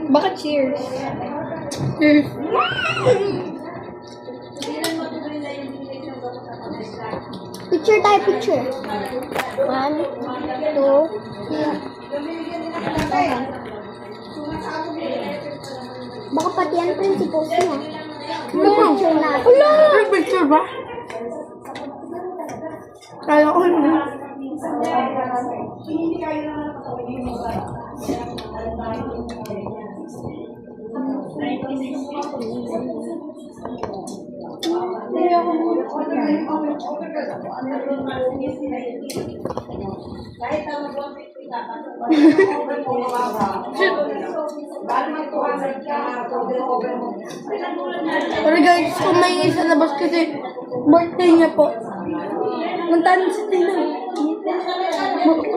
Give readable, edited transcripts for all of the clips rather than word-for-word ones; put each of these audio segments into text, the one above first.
Bakit cheers? Cheers. Picture tayo, picture. 1, 2, 3. Okay. Baka pati yan principles niya. Picture natin. Wala! May picture ba? Kaya ko na. Pero guys, kumain sa labas kasi birthday niya po. Nantanin si Tina.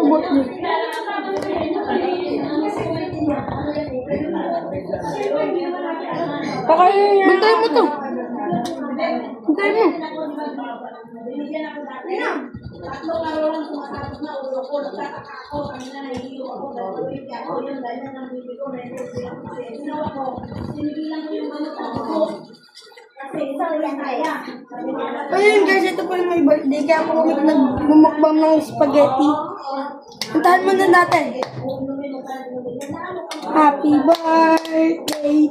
Birthday. Pakain niya. Bantay mo to. Bantay mo. Ayun guys, ito po yung my birthday. Kaya ako nagmumukbang ng spaghetti. Puntahan muna natin. Happy birthday to you.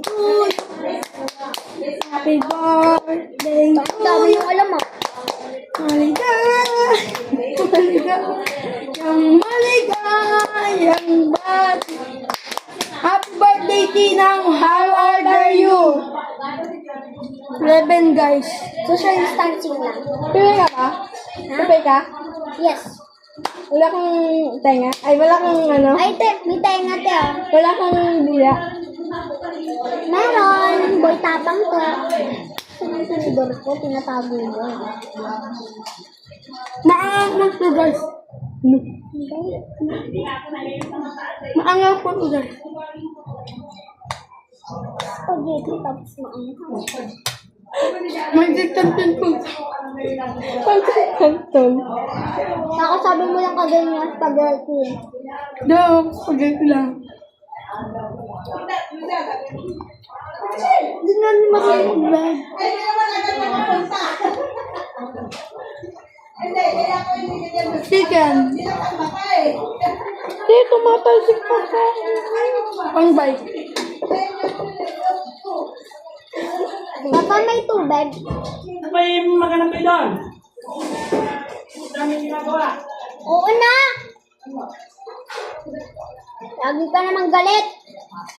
Happy birthday to Dami you. yung alam mo. Maligayang bati. Happy birthday, Tinang. How old are you? 11, guys. Social distancing lang. Pipay ka ba? Pipay ka? Yes. Wala kang tenga? Ay, wala kang ano? Ay, may tenga te oh. Wala kang dila? Meron. Boy tapang to. Sinunod ko, tinatago mo. Maangang to, guys. Maangang po to, guys. Spaghetti tapos maanghang. Magic kanton po. Magic kanton. Nakasabi mo lang kaganyan spaghetti. Daw, spaghetti lang. Hindi na naman masarap vlog. Chicken. Hindi, tumatalsik pa ko. Pang bike. Papa, may tubig. May maghanap kayo doon. Daming ginagawa. Oo na! Lagi ka naman galit.